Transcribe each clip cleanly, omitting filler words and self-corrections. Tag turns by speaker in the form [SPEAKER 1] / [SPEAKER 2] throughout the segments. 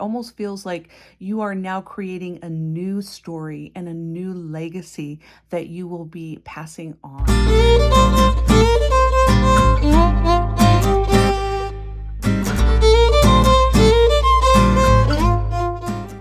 [SPEAKER 1] almost feels like you are now creating a new story and a new legacy that you will be passing on.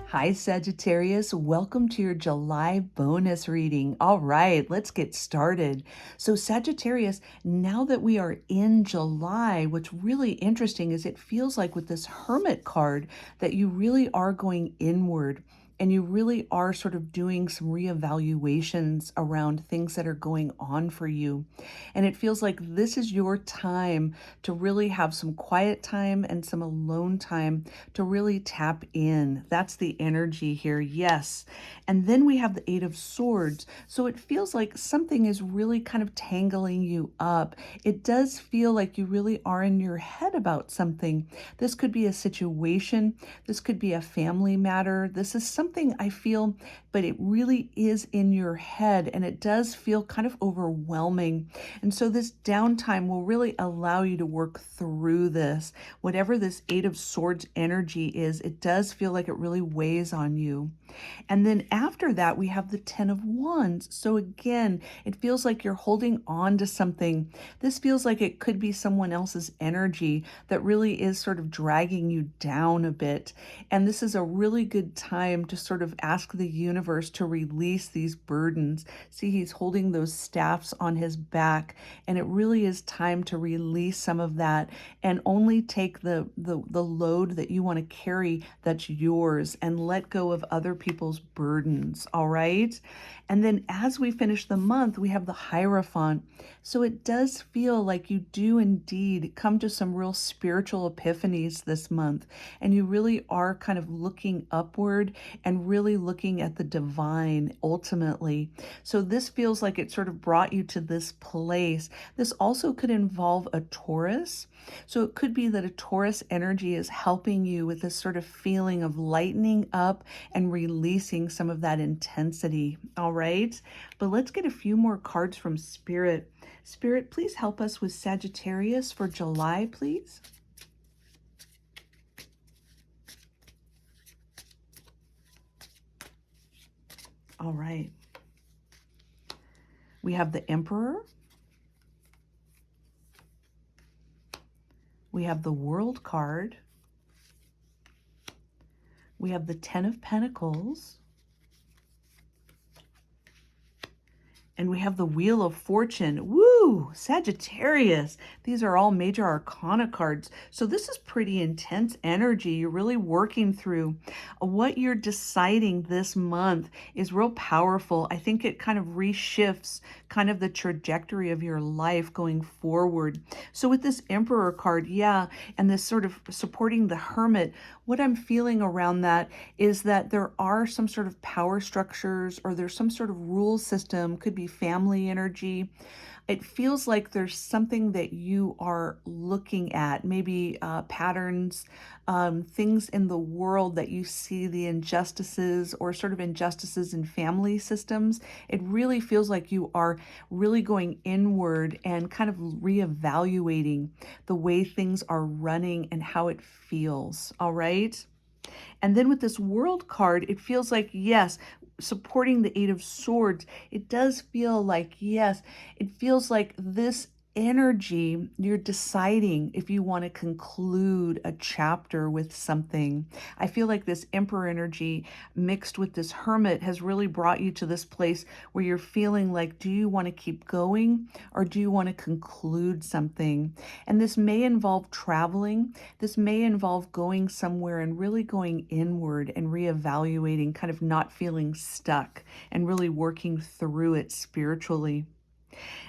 [SPEAKER 1] Hi, Sagittarius. Welcome to your July bonus reading. All right, let's get started. So, Sagittarius, now that we are in July, what's really interesting is it feels like with this Hermit card that you really are going inward. And you really are sort of doing some reevaluations around things that are going on for you. And it feels like this is your time to really have some quiet time and some alone time to really tap in. That's the energy here. Yes. And then we have the Eight of Swords. So it feels like something is really kind of tangling you up. It does feel like you really are in your head about something. This could be a situation. This could be a family matter. This is something I feel, but it really is in your head and it does feel kind of overwhelming. And so this downtime will really allow you to work through this. Whatever this Eight of Swords energy is, it does feel like it really weighs on you. And then after that, we have the Ten of Wands. So again, it feels like you're holding on to something. This feels like it could be someone else's energy that really is sort of dragging you down a bit. And this is a really good time to sort of ask the universe to release these burdens. See, he's holding those staffs on his back, and it really is time to release some of that and only take the load that you want to carry that's yours and let go of other people's burdens. All right. And then as we finish the month, we have the Hierophant. So it does feel like you do indeed come to some real spiritual epiphanies this month. And you really are kind of looking upward and really looking at the divine ultimately. So this feels like it sort of brought you to this place. This also could involve a Taurus. So it could be that a Taurus energy is helping you with this sort of feeling of lightening up and releasing some of that intensity. All right. But let's get a few more cards from Spirit. Spirit, please help us with Sagittarius for July, please. All right. We have the Emperor. We have the World card. We have the Ten of Pentacles. And we have the Wheel of Fortune. Woo! Sagittarius. These are all major arcana cards. So this is pretty intense energy. You're really working through. What you're deciding this month is real powerful. I think it kind of reshifts kind of the trajectory of your life going forward. So with this Emperor card, yeah, and this sort of supporting the Hermit, what I'm feeling around that is that there are some sort of power structures or there's some sort of rule system, could be family energy. It feels like there's something that you are looking at, maybe patterns, things in the world that you see the injustices or sort of injustices in family systems. It really feels like you are really going inward and kind of reevaluating the way things are running and how it feels. All right. And then with this World card, it feels like, yes, supporting the Eight of Swords, it does feel like, yes, it feels like this energy, you're deciding if you want to conclude a chapter with something. I feel like this Emperor energy mixed with this Hermit has really brought you to this place where you're feeling like, do you want to keep going or do you want to conclude something? And this may involve traveling. This may involve going somewhere and really going inward and reevaluating, kind of not feeling stuck and really working through it spiritually.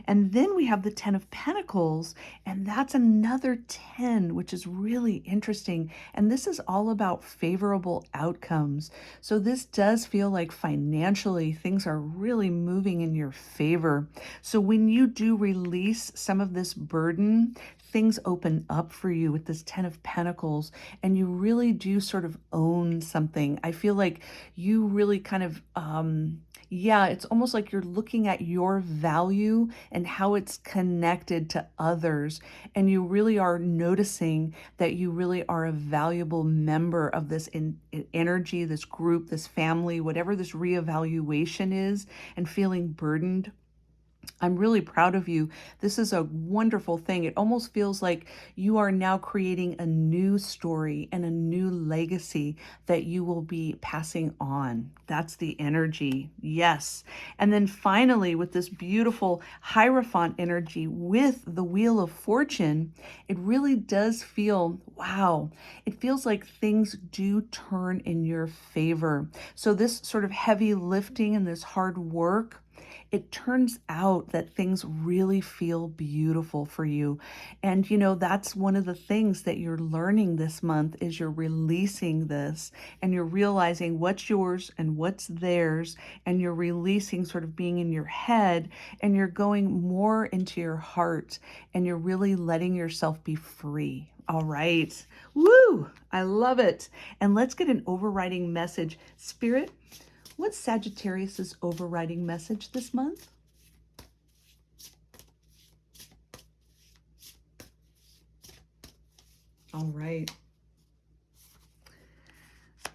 [SPEAKER 1] And then we have the Ten of Pentacles, and that's another 10, which is really interesting. And this is all about favorable outcomes. So this does feel like financially things are really moving in your favor. So when you do release some of this burden, things open up for you with this Ten of Pentacles, and you really do sort of own something. I feel like you really kind of, yeah, it's almost like you're looking at your value and how it's connected to others. And you really are noticing that you really are a valuable member of this energy, this group, this family, whatever this reevaluation is, and feeling burdened. I'm really proud of you. This is a wonderful thing. It almost feels like you are now creating a new story and a new legacy that you will be passing on. That's the energy. Yes. And then finally, with this beautiful Hierophant energy with the Wheel of Fortune, it really does feel, wow, it feels like things do turn in your favor. So this sort of heavy lifting and this hard work, it turns out that things really feel beautiful for you. And that's one of the things that you're learning this month is you're releasing this and you're realizing what's yours and what's theirs, and you're releasing sort of being in your head, and you're going more into your heart, and you're really letting yourself be free. All right. Woo! I love it. And let's get an overriding message. Spirit, what's Sagittarius's overriding message this month? All right.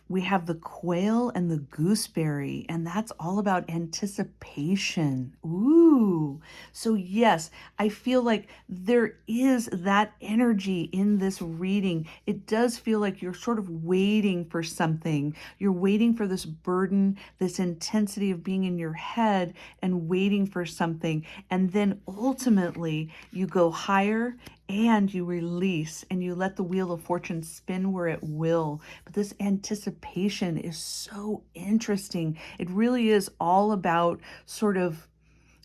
[SPEAKER 1] We have the quail and the gooseberry, and that's all about anticipation. Ooh. So yes, I feel like there is that energy in this reading. It does feel like you're sort of waiting for something. You're waiting for this burden, this intensity of being in your head and waiting for something. And then ultimately you go higher and you release and you let the Wheel of Fortune spin where it will. But this anticipation is so interesting. It really is all about sort of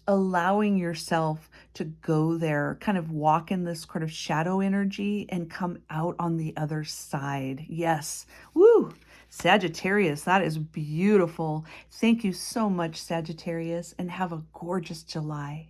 [SPEAKER 1] allowing yourself to go there, kind of walk in this sort of shadow energy and come out on the other side. Yes. Woo! Sagittarius, that is beautiful. Thank you so much, Sagittarius, and have a gorgeous July.